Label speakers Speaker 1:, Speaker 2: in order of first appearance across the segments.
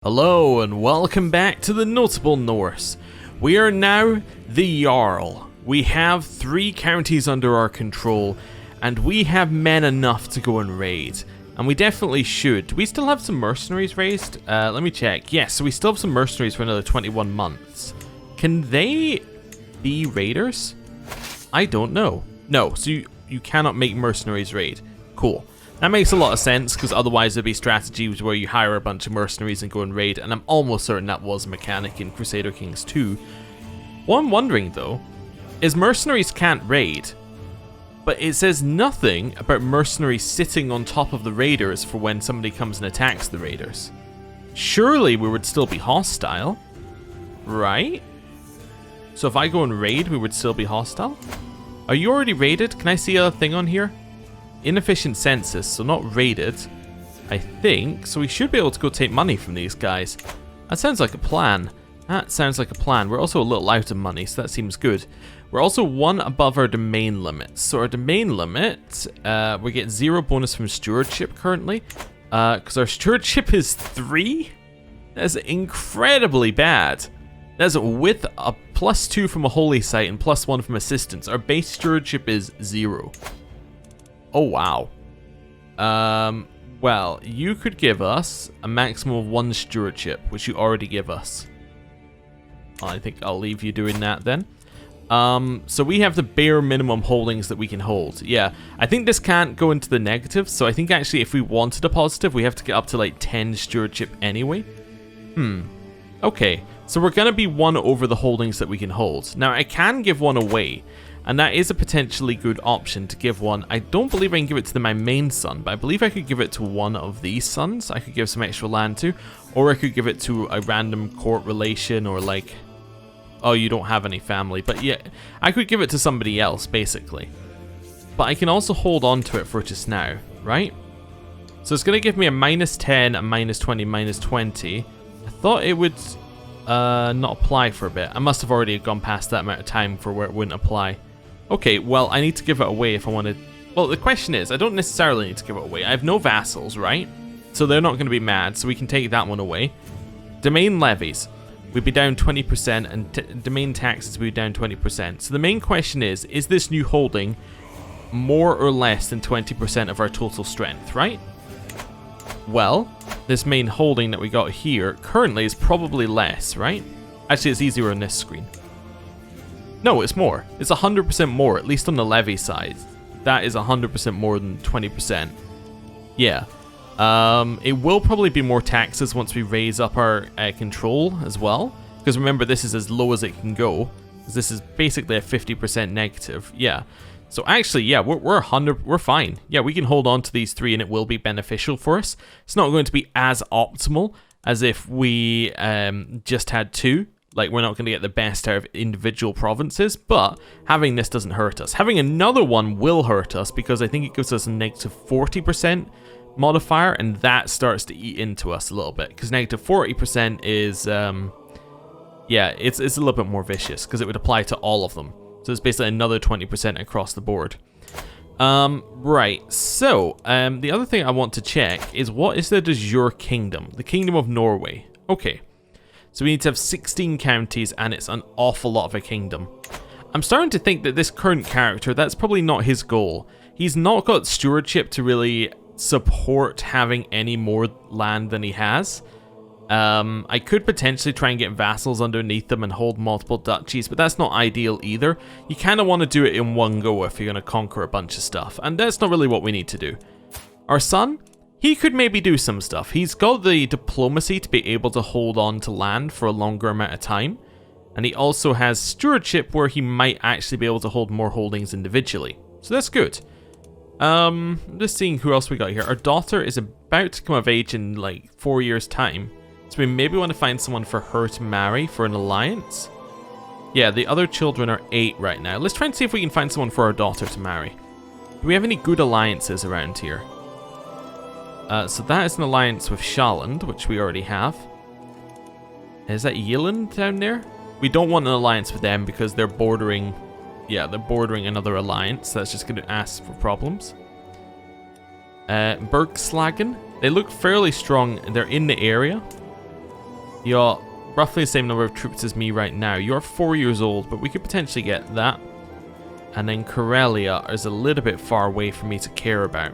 Speaker 1: Hello and welcome back to the Notable Norse. We are now the Jarl. We have 3 counties under our control and we have men enough to go and raid. And we definitely should. Do we still have some mercenaries raised? Let me check. Yes, so we still have some mercenaries for another 21 months. Can they be raiders? I don't know. No, so you cannot make mercenaries raid. Cool. That makes a lot of sense, because otherwise there'd be strategies where you hire a bunch of mercenaries and go and raid, and I'm almost certain that was a mechanic in Crusader Kings II. What I'm wondering, though, is mercenaries can't raid, but it says nothing about mercenaries sitting on top of the raiders for when somebody comes and attacks the raiders. Surely we would still be hostile, right? So if I go and raid, we would still be hostile? Are you already raided? Can I see a thing on here? Inefficient census, so not raided, I think. So we should be able to go take money from these guys. That sounds like a plan. That sounds like a plan. We're also a little out of money, so that seems good. We're also 1 above our domain limit. So our domain limit, we get 0 bonus from stewardship currently. Because our stewardship is 3? That's incredibly bad. That's with a +2 from a holy site and +1 from assistance. Our base stewardship is 0. Oh, wow. Well, you could give us a maximum of 1 stewardship, which you already give us. I think I'll leave you doing that then. So we have the bare minimum holdings that we can hold. Yeah, I think this can't go into the negative, so I think actually if we wanted a positive, we have to get up to like 10 stewardship anyway. Okay, so we're going to be 1 over the holdings that we can hold. Now, I can give 1 away. And that is a potentially good option to give 1. I don't believe I can give it to my main son, but I believe I could give it to one of these sons. I could give some extra land to, or I could give it to a random court relation, or like, oh, you don't have any family. But yeah, I could give it to somebody else, basically. But I can also hold on to it for just now, right? So it's going to give me a -10, a -20, -20. I thought it would not apply for a bit. I must have already gone past that amount of time for where it wouldn't apply. Okay, well, I need to give it away if I wanted... Well, the question is, I don't necessarily need to give it away. I have no vassals, right? So they're not going to be mad, so we can take that one away. Domain levies. We'd be down 20%, and domain taxes would be down 20%. So the main question is this new holding more or less than 20% of our total strength, right? Well, this main holding that we got here currently is probably less, right? Actually, it's easier on this screen. No, it's more. It's 100% more, at least on the levy side. That is 100% more than 20%. Yeah. It will probably be more taxes once we raise up our control as well. Because remember, this is as low as it can go. This is basically a 50% negative. Yeah. So actually, yeah, we're fine. Yeah, we can hold on to these 3 and it will be beneficial for us. It's not going to be as optimal as if we just had 2. Like, we're not going to get the best out of individual provinces, but having this doesn't hurt us. Having another one will hurt us because I think it gives us a -40% modifier, and that starts to eat into us a little bit. Because -40% is, yeah, it's a little bit more vicious because it would apply to all of them. So it's basically another 20% across the board. Right, so the other thing I want to check is what is the de jure kingdom? The Kingdom of Norway. Okay. So we need to have 16 counties, and it's an awful lot of a kingdom. I'm starting to think that this current character, that's probably not his goal. He's not got stewardship to really support having any more land than he has. I could potentially try and get vassals underneath them and hold multiple duchies, but that's not ideal either. You kind of want to do it in one go if you're going to conquer a bunch of stuff, and that's not really what we need to do. Our son? He could maybe do some stuff. He's got the diplomacy to be able to hold on to land for a longer amount of time. And he also has stewardship where he might actually be able to hold more holdings individually. So that's good. I'm just seeing who else we got here. Our daughter is about to come of age in like 4 years' time. So we maybe want to find someone for her to marry for an alliance. Yeah, the other children are 8 right now. Let's try and see if we can find someone for our daughter to marry. Do we have any good alliances around here? So that is an alliance with Shaland, which we already have. Is that Yeland down there? We don't want an alliance with them because they're bordering... Yeah, they're bordering another alliance. That's just going to ask for problems. Bergslagen. They look fairly strong. They're in the area. You're roughly the same number of troops as me right now. You're 4 years old, but we could potentially get that. And then Corellia is a little bit far away for me to care about.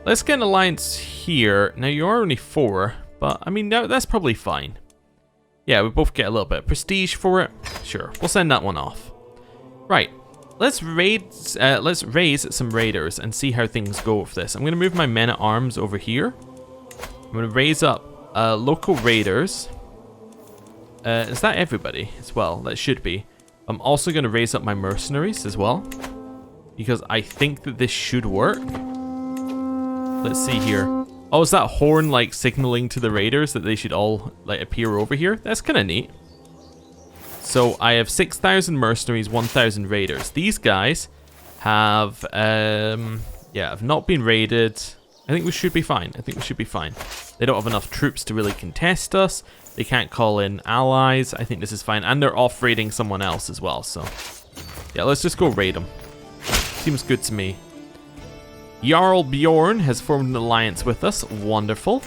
Speaker 1: Let's get an alliance here. Now, you are only 4, but I mean, that's probably fine. Yeah, we both get a little bit of prestige for it. Sure, we'll send that one off. Right, let's raise some raiders and see how things go with this. I'm going to move my men-at-arms over here. I'm going to raise up local raiders. Is that everybody as well? That should be. I'm also going to raise up my mercenaries as well, because I think that this should work. Let's see here. Oh, is that horn like signaling to the raiders that they should all like appear over here? That's kind of neat. So I have 6,000 mercenaries, 1,000 raiders. These guys have, have not been raided. I think we should be fine. They don't have enough troops to really contest us. They can't call in allies. I think this is fine. And they're off raiding someone else as well. So, yeah, let's just go raid them. Seems good to me. Jarl Bjorn has formed an alliance with us. Wonderful.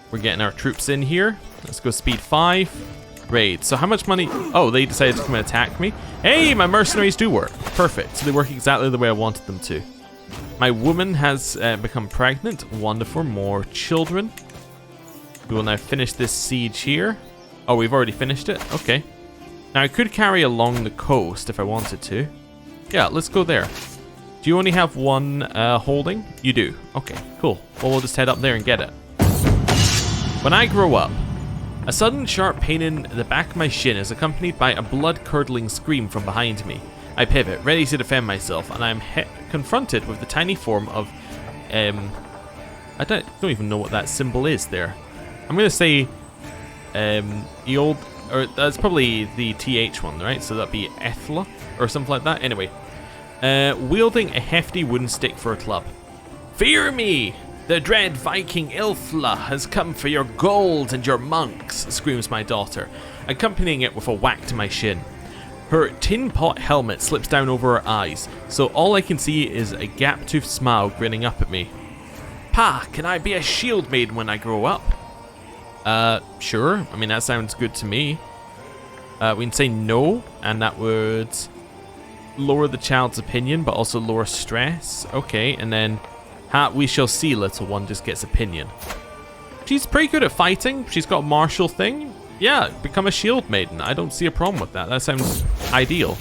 Speaker 1: We're getting our troops in here. Let's go speed 5. Raid. So how much money? Oh, they decided to come and attack me. Hey, my mercenaries do work. Perfect. So they work exactly the way I wanted them to. My woman has become pregnant. Wonderful. More children. We will now finish this siege here. Oh, we've already finished it? Okay. Now, I could carry along the coast if I wanted to. Yeah, let's go there. Do you only have one holding? You do. Okay, cool. Well, we'll just head up there and get it. When I grow up, a sudden sharp pain in the back of my shin is accompanied by a blood-curdling scream from behind me. I pivot, ready to defend myself, and I'm confronted with the tiny form of... I don't even know what that symbol is there. I'm going to say the old... Or that's probably the TH one, right? So that'd be Ethla or something like that. Anyway. Wielding a hefty wooden stick for a club. Fear me! The dread Viking Ilfla has come for your gold and your monks, screams my daughter, accompanying it with a whack to my shin. Her tin pot helmet slips down over her eyes, so all I can see is a gap-toothed smile grinning up at me. Pa, can I be a shield maiden when I grow up? Sure. I mean, that sounds good to me. We can say no, and that would lower the child's opinion, but also lower stress. Okay, and then we shall see, little one just gets opinion. She's pretty good at fighting. She's got a martial thing. Yeah, become a shield maiden. I don't see a problem with that. That sounds ideal.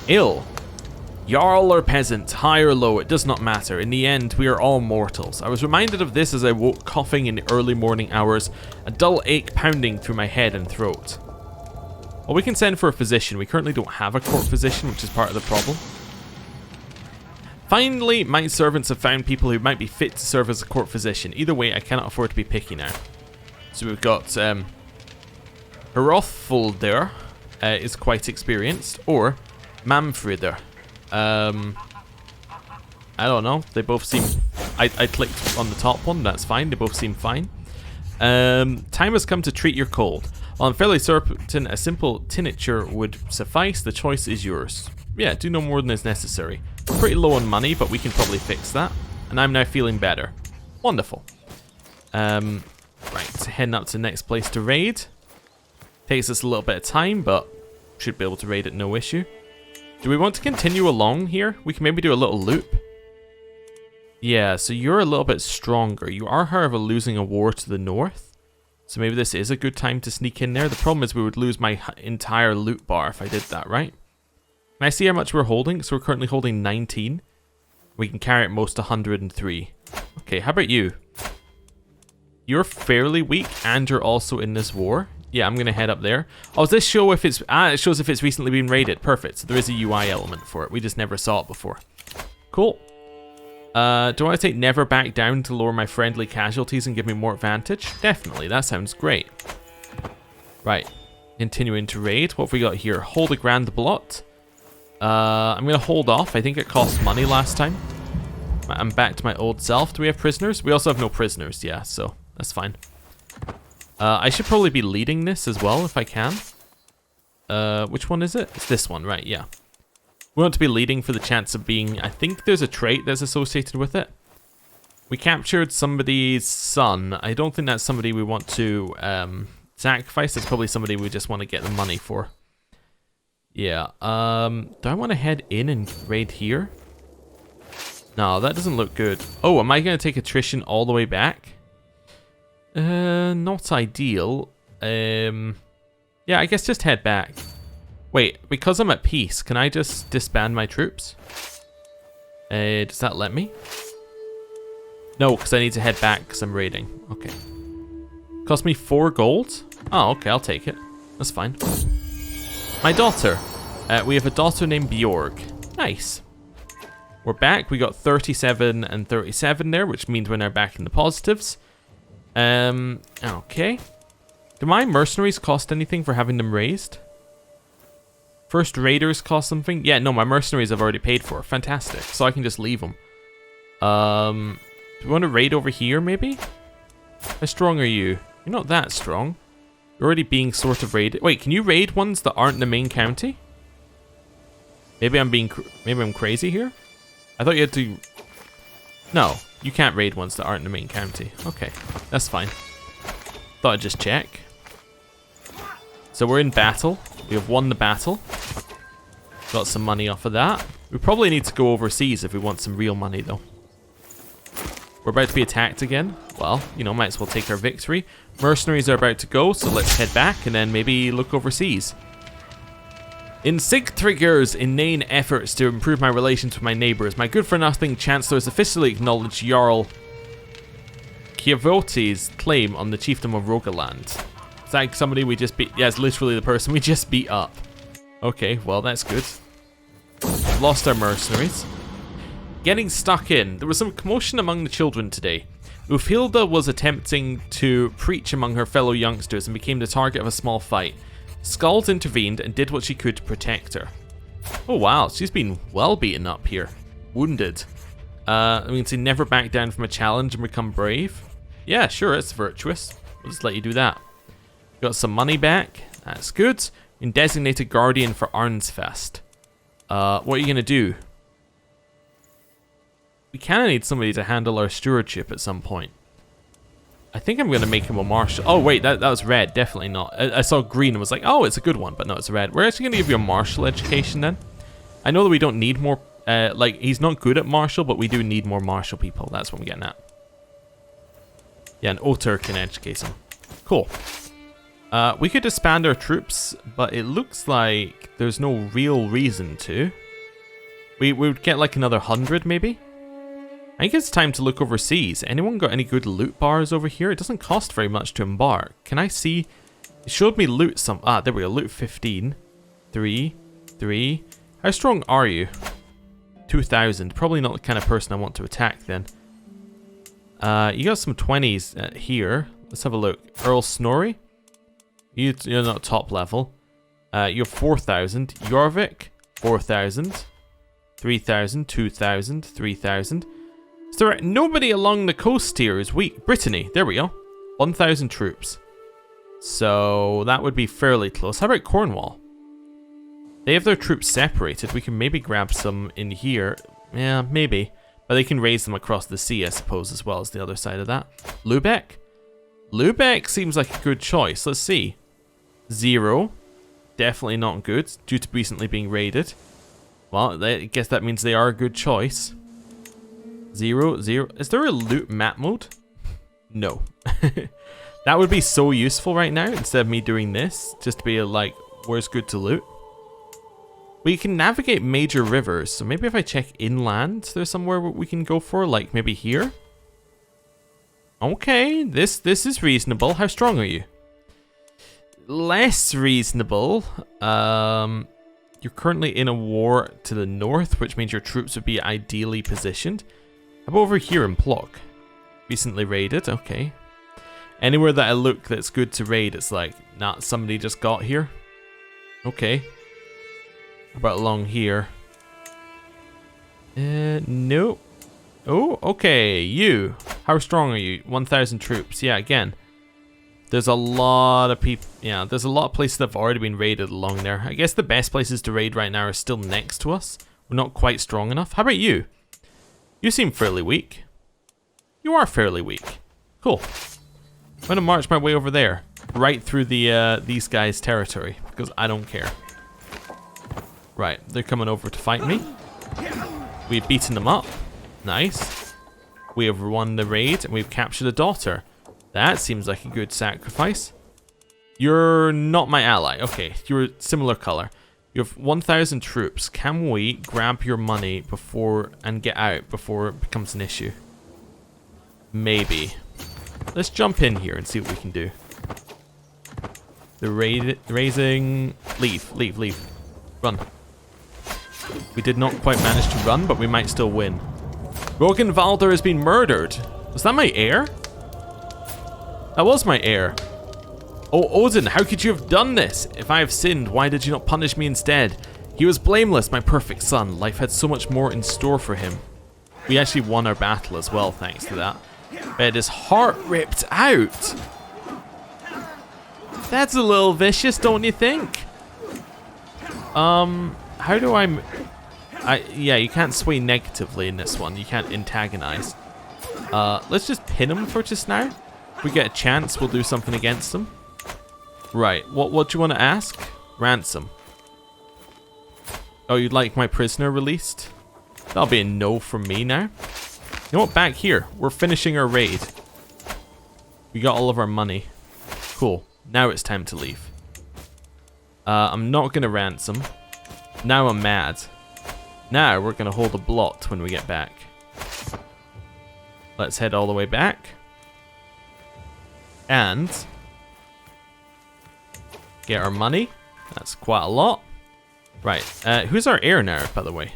Speaker 1: Ill. Jarl or peasant, high or low, it does not matter. In the end, we are all mortals. I was reminded of this as I woke coughing in the early morning hours, a dull ache pounding through my head and throat. Well, we can send for a physician. We currently don't have a court physician, which is part of the problem. Finally, my servants have found people who might be fit to serve as a court physician. Either way, I cannot afford to be picky now. So we've got Hrothulfur is quite experienced, or Manfreder. I don't know. They both seem... I clicked on the top one. That's fine. They both seem fine. Time has come to treat your cold. While I'm fairly certain a simple tincture would suffice, the choice is yours. Yeah, do no more than is necessary. Pretty low on money, but we can probably fix that. And I'm now feeling better. Wonderful. Right, heading up to the next place to raid. Takes us a little bit of time, but should be able to raid it no issue. Do we want to continue along here? We can maybe do a little loop. Yeah, so you're a little bit stronger. You are, however, losing a war to the north. So maybe this is a good time to sneak in there. The problem is we would lose my entire loot bar if I did that, right? Can I see how much we're holding? So we're currently holding 19. We can carry at most 103. Okay, how about you? You're fairly weak and you're also in this war. Yeah, I'm going to head up there. Oh, does this show if it's... it shows if it's recently been raided. Perfect. So there is a UI element for it. We just never saw it before. Cool. Do I want to take never back down to lower my friendly casualties and give me more advantage? Definitely. That sounds great. Right. Continuing to raid. What have we got here? Hold a grand blot. I'm going to hold off. I think it cost money last time. I'm back to my old self. Do we have prisoners? We also have no prisoners. Yeah, so that's fine. I should probably be leading this as well if I can. Which one is it? It's this one, right? Yeah. We want to be leading for the chance of being... I think there's a trait that's associated with it. We captured somebody's son. I don't think that's somebody we want to sacrifice. That's probably somebody we just want to get the money for. Yeah, do I want to head in and raid here? No, that doesn't look good. Oh, am I going to take attrition all the way back? Not ideal. Yeah, I guess just head back. Wait, because I'm at peace, can I just disband my troops? Does that let me? No, because I need to head back because I'm raiding. Okay. Cost me 4 gold? Oh, okay, I'll take it. That's fine. My daughter. We have a daughter named Bjorg. Nice. We're back. We got 37 and 37 there, which means we're now back in the positives. Okay. Do my mercenaries cost anything for having them raised? First raiders cost something? Yeah, no, my mercenaries I've already paid for. Fantastic. So I can just leave them. Do we want to raid over here, maybe? How strong are you? You're not that strong. You're already being sort of raided. Wait, can you raid ones that aren't in the main county? Maybe I'm crazy here? I thought you had to... No, you can't raid ones that aren't in the main county. Okay, that's fine. Thought I'd just check. So we're in battle. We have won the battle. Got some money off of that. We probably need to go overseas if we want some real money, though. We're about to be attacked again. Well, you know, might as well take our victory. Mercenaries are about to go, so let's head back and then maybe look overseas. In Sigtryggr's inane efforts to improve my relations with my neighbours, my good-for-nothing Chancellor has officially acknowledged Jarl Kjavoti's claim on the chiefdom of Rogaland. It's like somebody we just beat. Yeah, it's literally the person we just beat up. Okay, well, that's good. Lost our mercenaries. Getting stuck in. There was some commotion among the children today. Ulfhilda was attempting to preach among her fellow youngsters and became the target of a small fight. Skald intervened and did what she could to protect her. Oh wow, she's been well beaten up here. Wounded. I mean, to never back down from a challenge and become brave. Yeah, sure, it's virtuous. We'll just let you do that. Got some money back. That's good. Been designated guardian for Arnsfest. What are you going to do? We kind of need somebody to handle our stewardship at some point. I think I'm going to make him a marshal. Oh, wait, that was red. Definitely not. I saw green and was like, oh, it's a good one, but no, it's red. We're actually going to give you a martial education then. I know that we don't need more, like, he's not good at martial, but we do need more martial people. That's what I'm getting at. Yeah, an Otter can educate him. Cool. We could disband our troops, but it looks like there's no real reason to. We would get like another 100 maybe. I think it's time to look overseas. Anyone got any good loot bars over here? It doesn't cost very much to embark. Can I see? It showed me loot some. Ah, there we go. Loot 15. 3. How strong are you? 2,000. Probably not the kind of person I want to attack then. You got some 20s here. Let's have a look. Earl Snorri. You're not top level. You're 4,000. Jorvik. 4,000. 3,000. 2,000. 3,000. So nobody along the coast here is weak. Brittany, there we go. 1,000 troops. So that would be fairly close. How about Cornwall? They have their troops separated. We can maybe grab some in here. Yeah, maybe. But they can raise them across the sea, I suppose, as well as the other side of that. Lubeck? Lubeck seems like a good choice. Let's see. 0. Definitely not good, due to recently being raided. Well, I guess that means they are a good choice. 0. Is there a loot map mode? No. That would be so useful right now, instead of me doing this. Just to be like, where's good to loot? We can navigate major rivers, so maybe if I check inland, there's somewhere we can go for, like maybe here? Okay, this is reasonable. How strong are you? Less reasonable. You're currently in a war to the north, which means your troops would be ideally positioned. How about over here in Plock? Recently raided, okay. Anywhere that I look that's good to raid, it's like, nah, somebody just got here. Okay. How about along here? Nope. Oh, okay, you. How strong are you? 1,000 troops. Yeah, again. There's a lot of people. Yeah, there's a lot of places that have already been raided along there. I guess the best places to raid right now are still next to us. We're not quite strong enough. How about you? You seem fairly weak. You are fairly weak. Cool. I'm going to march my way over there. right through the these guys' territory, because I don't care. Right, they're coming over to fight me. We've beaten them up. Nice. We have won the raid, and we've captured a daughter. That seems like a good sacrifice. You're not my ally. Okay, you're a similar color. You have 1,000 troops. Can we grab your money before and get out before it becomes an issue? Maybe. Let's jump in here and see what we can do. The raising... Leave, leave, leave. Run. We did not quite manage to run, but we might still win. Rögnvaldr has been murdered. Was that my heir? That was my heir. Oh, Odin, how could you have done this? If I have sinned, why did you not punish me instead? He was blameless, my perfect son. Life had so much more in store for him. We actually won our battle as well, thanks to that. But had his heart ripped out. That's a little vicious, don't you think? How do yeah, you can't sway negatively in this one. You can't antagonize. Let's just pin him for just now. If we get a chance, we'll do something against him. Right, what do you want to ask? Ransom. Oh, you'd like my prisoner released? That'll be a no from me now. You know what, back here. We're finishing our raid. We got all of our money. Cool. Now it's time to leave. I'm not going to ransom. Now I'm mad. Now we're going to hold a blot when we get back. Let's head all the way back. And... get our money. That's quite a lot. Right. Who's our heir now, by the way?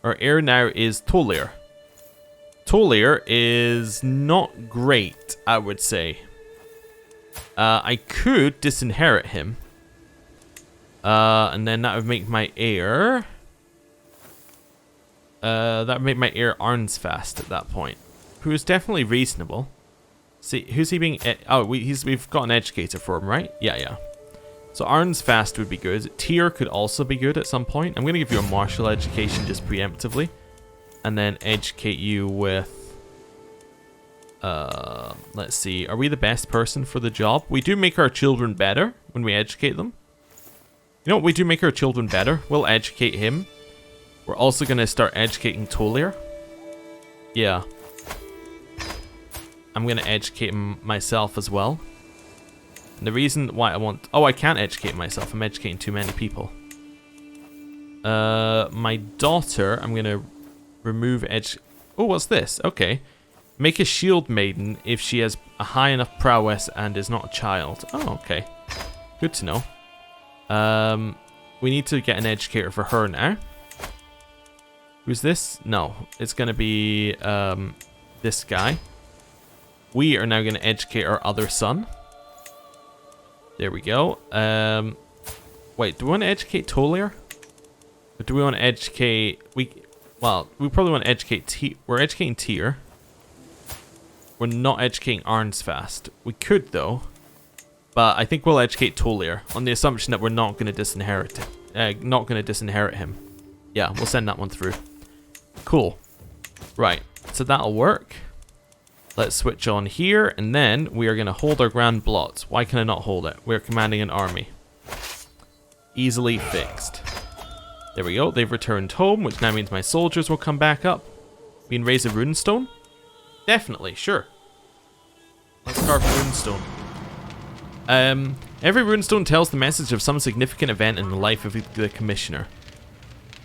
Speaker 1: Our heir now is Tolir. Tolir is not great, I would say. I could disinherit him. And then that would make my heir... that would make my heir Arnsfast at that point. Who is definitely reasonable. See, who's he being... oh, we've got an educator for him, right? Yeah, yeah. So Arnsfast would be good. Tyr could also be good at some point. I'm going to give you a martial education just preemptively. And then educate you with... let's see. Are we the best person for the job? We do make our children better when we educate them. You know what? We do make our children better. We'll educate him. We're also going to start educating Tolir. Yeah. I'm going to educate him myself as well. And the reason why I want... oh, I can't educate myself. I'm educating too many people. My daughter, I'm going to remove oh, what's this? Okay. Make a shield maiden if she has a high enough prowess and is not a child. Oh, okay. Good to know. We need to get an educator for her now. Who's this? No, it's going to be this guy. We are now going to educate our other son. There we go. Wait, do we want to educate Tolir? Or do we want to educate... well, we probably want to educate... we're educating Tyr. We're not educating Arnsfast. We could, though. But I think we'll educate Tolir on the assumption that we're not going to disinherit him. Yeah, we'll send that one through. Cool. Right, so that'll work. Let's switch on here, and then we are going to hold our Grand Blot. Why can I not hold it? We're commanding an army. Easily fixed. There we go. They've returned home, which now means my soldiers will come back up. We can raise a runestone? Definitely, sure. Let's carve a runestone. Every runestone tells the message of some significant event in the life of the commissioner.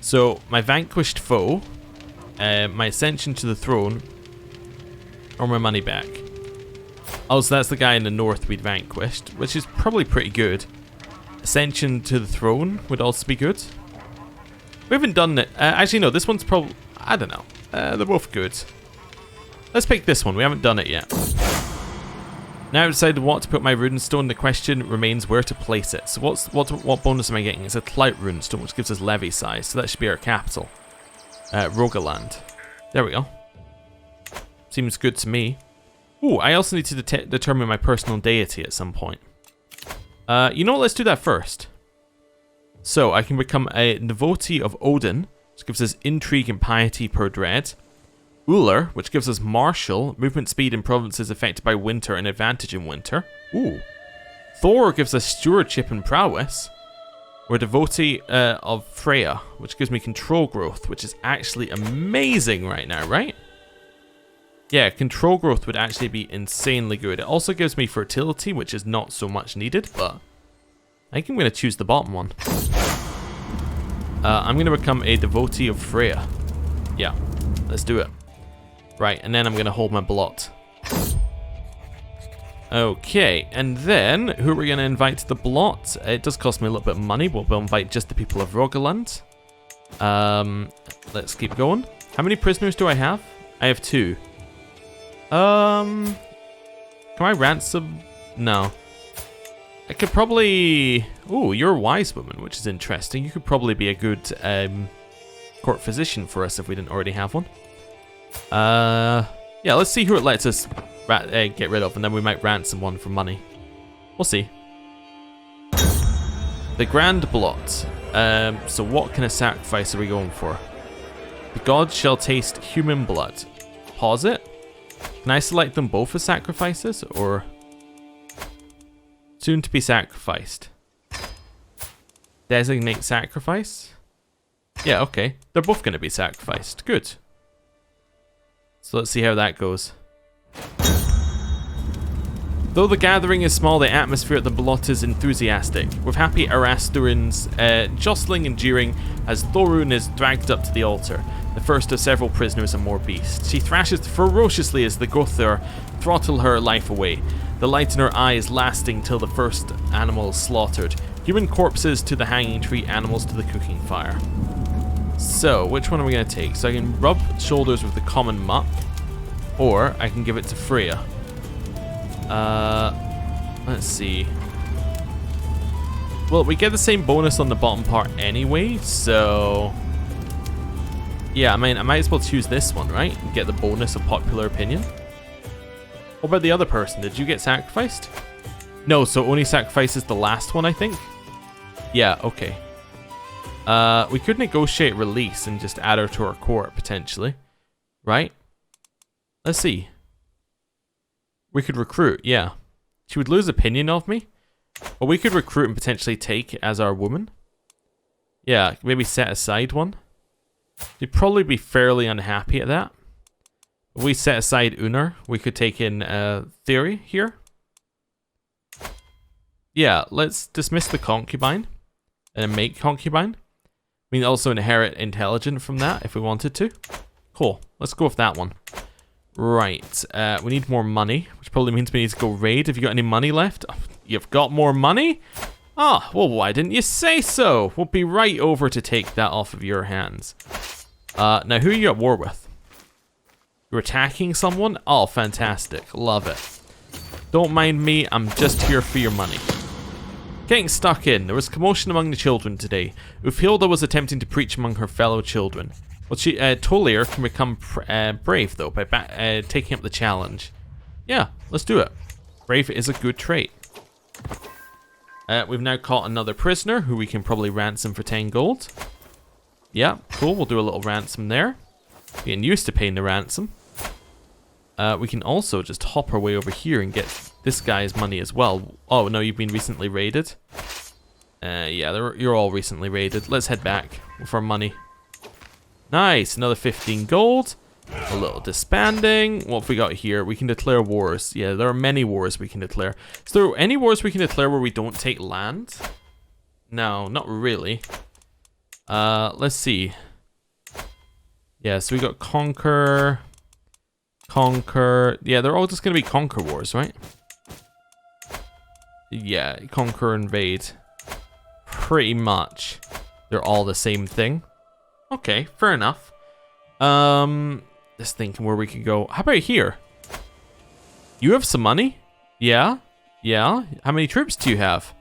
Speaker 1: So, my vanquished foe, my ascension to the throne, or my money back. Oh, so that's the guy in the north we'd vanquished, which is probably pretty good. Ascension to the throne would also be good. We haven't done it. Actually, no, this one's probably... I don't know. They're both good. Let's pick this one. We haven't done it yet. Now I've decided what to put my runestone. The question remains where to place it. So what bonus am I getting? It's a Clout runestone, which gives us levy size. So that should be our capital. Rogaland. There we go. Seems good to me. Ooh, I also need to determine my personal deity at some point. You know what? Let's do that first. So I can become a devotee of Odin, which gives us intrigue and piety per dread. Uller, which gives us martial, movement speed in provinces affected by winter and advantage in winter. Ooh. Thor gives us stewardship and prowess. We're a devotee of Freya, which gives me control growth, which is actually amazing right now, right? Yeah, control growth would actually be insanely good. It also gives me fertility, which is not so much needed, but I think I'm going to choose the bottom one. I'm going to become a devotee of Freya. Yeah, let's do it. Right, and then I'm going to hold my blot. Okay, and then who are we going to invite to the blot? It does cost me a little bit of money, but we'll invite just the people of Rogaland. Let's keep going. How many prisoners do I have? I have 2. Can I ransom? No. I could probably... Oh, you're a wise woman, which is interesting. You could probably be a good court physician for us if we didn't already have one. Yeah, let's see who it lets us get rid of, and then we might ransom one for money. We'll see. The Grand Blot. So what kind of sacrifice are we going for? The gods shall taste human blood. Pause it. Can I select them both as sacrifices, or soon to be sacrificed? Designate sacrifice? Yeah, okay. They're both going to be sacrificed. Good. So let's see how that goes. Though the gathering is small, the atmosphere at the blot is enthusiastic, with happy Arasturans jostling and jeering as Thorun is dragged up to the altar, the first of several prisoners and more beasts. She thrashes ferociously as the Gothar throttle her life away, the light in her eyes lasting till the first animal is slaughtered. Human corpses to the hanging tree, animals to the cooking fire. So, which one are we going to take? So I can rub shoulders with the common mutt, or I can give it to Freya. Let's see. Well, we get the same bonus on the bottom part anyway, so... Yeah, I mean, I might as well choose this one, right? And get the bonus of popular opinion. What about the other person? Did you get sacrificed? No, so only sacrifices the last one, I think? Yeah, okay. We could negotiate release and just add her to our court, potentially. Right? Let's see. We could recruit, yeah. She would lose opinion of me. But we could recruit and potentially take as our woman. Yeah, maybe set aside one. She'd probably be fairly unhappy at that. If we set aside Unar, we could take in Theory here. Yeah, let's dismiss the concubine. And make concubine. We can also inherit intelligent from that if we wanted to. Cool, let's go with that one. Right, we need more money, which probably means we need to go raid. Have you got any money left? Oh, you've got more money? Ah, well, why didn't you say so? We'll be right over to take that off of your hands. Now, who are you at war with? You're attacking someone? Oh, fantastic. Love it. Don't mind me, I'm just here for your money. Getting stuck in. There was commotion among the children today. Ufhilda was attempting to preach among her fellow children. Well, Tolir can become brave, though, by taking up the challenge. Yeah, let's do it. Brave is a good trait. We've now caught another prisoner, who we can probably ransom for 10 gold. Yeah, cool, we'll do a little ransom there. Getting used to paying the ransom. We can also just hop our way over here and get this guy's money as well. Oh, no, you've been recently raided. Yeah, you're all recently raided. Let's head back with our money. Nice, another 15 gold. A little disbanding. What have we got here? We can declare wars. Yeah, there are many wars we can declare. Is there any wars we can declare where we don't take land? No, not really. Let's see. Yeah, so we got conquer. Yeah, they're all just going to be conquer wars, right? Yeah, conquer, invade. Pretty much. They're all the same thing. Okay, fair enough. Just thinking where we could go. How about here? You have some money? Yeah? Yeah? How many troops do you have?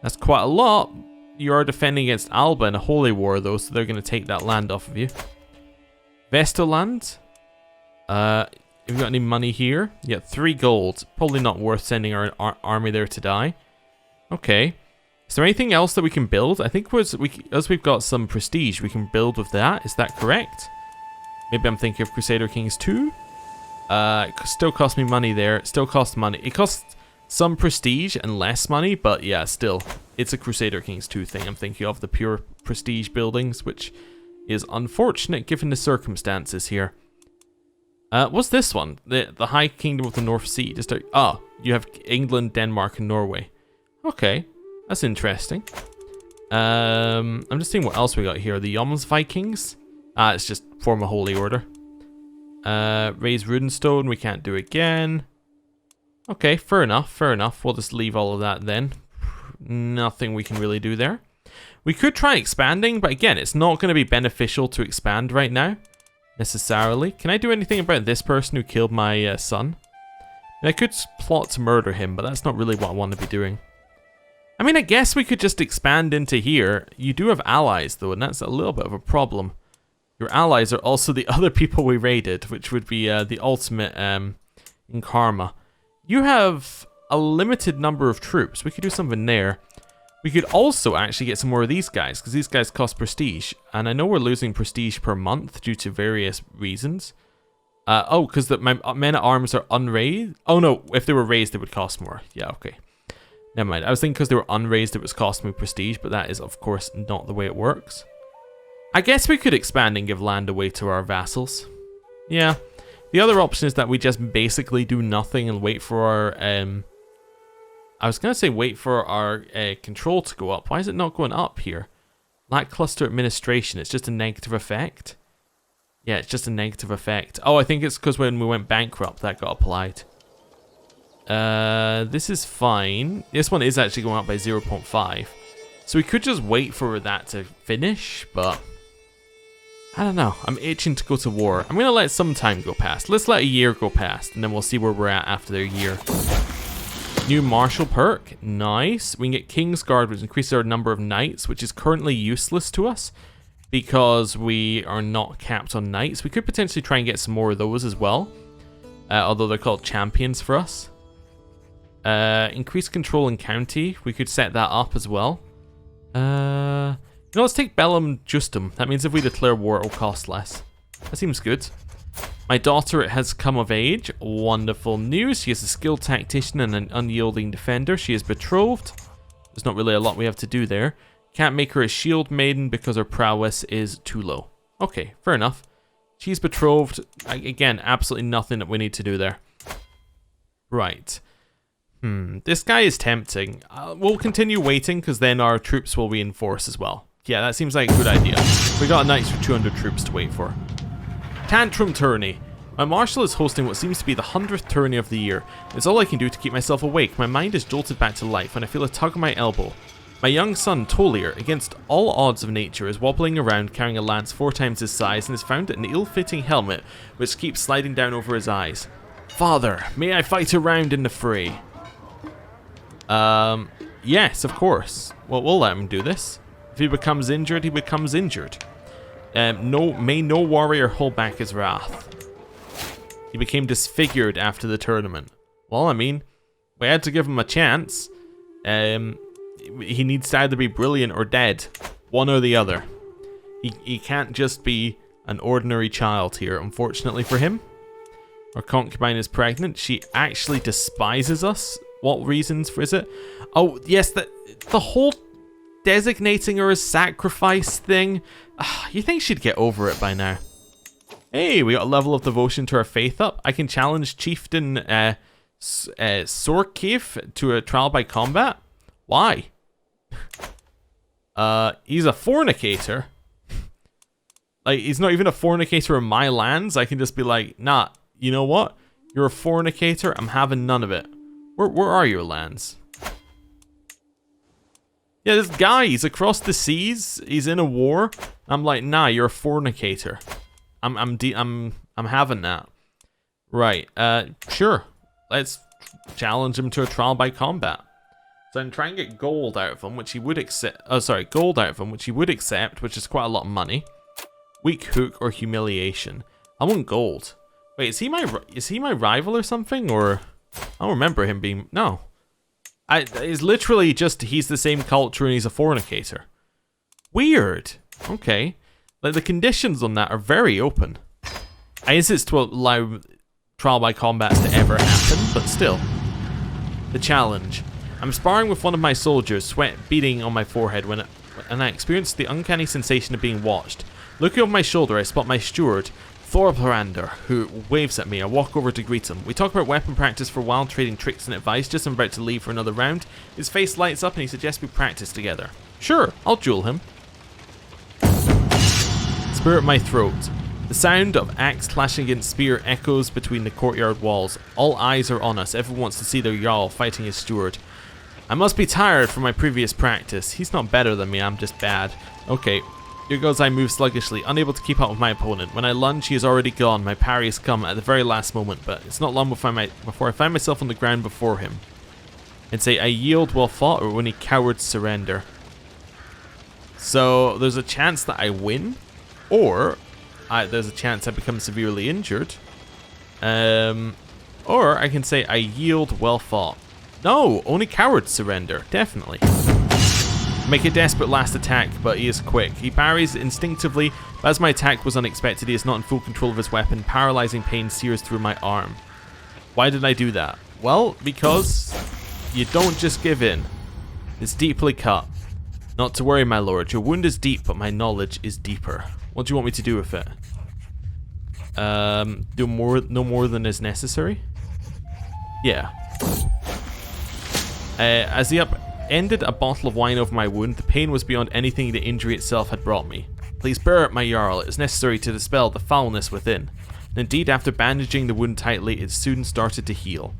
Speaker 1: That's quite a lot. You are defending against Alba in a holy war, though, so they're going to take that land off of you. Vestoland? Have you got any money here? Yeah, 3 gold. Probably not worth sending our army there to die. Okay. Is there anything else that we can build? I think as we've got some prestige, we can build with that. Is that correct? Maybe I'm thinking of Crusader Kings II. It still costs me money there. It still costs money. It costs some prestige and less money, but yeah, still, it's a Crusader Kings II thing. I'm thinking of the pure prestige buildings, which is unfortunate given the circumstances here. What's this one? The High Kingdom of the North Sea. You have England, Denmark, and Norway. Okay, that's interesting. I'm just seeing what else we got here. The Vikings. It's just form a holy order. Raise Runestone. We can't do again. Okay, fair enough, fair enough. We'll just leave all of that then. Nothing we can really do there. We could try expanding, but again, it's not going to be beneficial to expand right now, necessarily. Can I do anything about this person who killed my son? I could plot to murder him, but that's not really what I want to be doing. I mean, I guess we could just expand into here. You do have allies, though, and that's a little bit of a problem. Your allies are also the other people we raided, which would be the ultimate in karma. You have a limited number of troops. We could do something there. We could also actually get some more of these guys, because these guys cost prestige. And I know we're losing prestige per month due to various reasons. Because my men-at-arms are unraised. Oh no, if they were raised, it would cost more. Yeah, okay. Never mind. I was thinking because they were unraised, it was costing me prestige, but that is, of course, not the way it works. I guess we could expand and give land away to our vassals. Yeah. The other option is that we just basically do nothing and wait for our... I was going to say wait for our control to go up. Why is it not going up here? Lackluster administration. It's just a negative effect. Yeah, it's just a negative effect. Oh, I think it's because when we went bankrupt, that got applied. This is fine. This one is actually going up by 0.5. So we could just wait for that to finish, but... I don't know. I'm itching to go to war. I'm going to let some time go past. Let's let a year go past, and then we'll see where we're at after the year. New martial perk. Nice. We can get King's Guard, which increases our number of knights, which is currently useless to us because we are not capped on knights. We could potentially try and get some more of those as well, although they're called champions for us. Increase control in county. We could set that up as well. Let's take Bellum Justum. That means if we declare war, it will cost less. That seems good. My daughter has come of age. Wonderful news. She is a skilled tactician and an unyielding defender. She is betrothed. There's not really a lot we have to do there. Can't make her a shield maiden because her prowess is too low. Okay, fair enough. She's betrothed. Again, absolutely nothing that we need to do there. Right. This guy is tempting. We'll continue waiting because then our troops will reinforce as well. Yeah, that seems like a good idea. We got a knights for 200 troops to wait for. Tantrum tourney. My marshal is hosting what seems to be the 100th tourney of the year. It's all I can do to keep myself awake. My mind is jolted back to life and I feel a tug on my elbow. My young son, Tolier, against all odds of nature, is wobbling around carrying a lance 4 times his size and has found an ill-fitting helmet which keeps sliding down over his eyes. Father, may I fight a round in the fray? Yes, of course. Well, we'll let him do this. If he becomes injured, he becomes injured. May no warrior hold back his wrath. He became disfigured after the tournament. Well, I mean, we had to give him a chance. He needs to either be brilliant or dead. One or the other. He can't just be an ordinary child here, unfortunately for him. Our concubine is pregnant. She actually despises us. What reasons is it? Oh, yes, the whole designating her as sacrifice thing. You think she'd get over it by now. Hey, we got a level of devotion to our faith up. I can challenge Chieftain Sorkiv to a trial by combat. Why? He's a fornicator. Like, he's not even a fornicator in my lands. I can just be like, nah, you know what? You're a fornicator. I'm having none of it. Where are your lands? Yeah, this guy, he's across the seas. He's in a war. I'm like, nah, you're a fornicator. I'm having that. Right. Sure. Let's challenge him to a trial by combat. So I'm trying to get gold out of him, which he would accept. Oh, sorry, gold out of him, which he would accept, which is quite a lot of money. Weak hook or humiliation. I want gold. Wait, is he my rival or something? Or I don't remember him being. No. It's literally just he's the same culture and he's a fornicator. Weird. Okay. Like, the conditions on that are very open. I guess it's to allow trial by combats to ever happen, but still. The challenge. I'm sparring with one of my soldiers, sweat beading on my forehead and I experienced the uncanny sensation of being watched. Looking over my shoulder, I spot my steward, Thorbrander, who waves at me. I walk over to greet him. We talk about weapon practice for a while, trading tricks and advice. Just as I'm about to leave for another round, his face lights up and he suggests we practice together. Sure, I'll duel him. Spear at my throat. The sound of axe clashing against spear echoes between the courtyard walls. All eyes are on us. Everyone wants to see their Jarl fighting his steward. I must be tired from my previous practice. He's not better than me, I'm just bad. Okay, here goes. I move sluggishly, unable to keep up with my opponent. When I lunge, he is already gone. My parry has come at the very last moment, but it's not long before I find myself on the ground before him. And say, I yield well fought, or when he cowards surrender. So, there's a chance that I win, or there's a chance I become severely injured. Or I can say, I yield well fought. No, only cowards surrender, definitely. Make a desperate last attack, but he is quick. He parries instinctively, but as my attack was unexpected, he is not in full control of his weapon. Paralyzing pain sears through my arm. Why did I do that? Well, because you don't just give in. It's deeply cut. Not to worry, my lord. Your wound is deep, but my knowledge is deeper. What do you want me to do with it? Do no more than is necessary? Yeah. As he upended a bottle of wine over my wound, the pain was beyond anything the injury itself had brought me. Please bear it, my Jarl. It is necessary to dispel the foulness within. And indeed, after bandaging the wound tightly, it soon started to heal.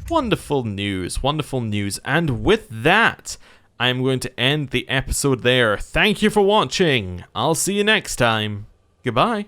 Speaker 1: Wonderful news, wonderful news. And with that, I'm going to end the episode there. Thank you for watching. I'll see you next time. Goodbye.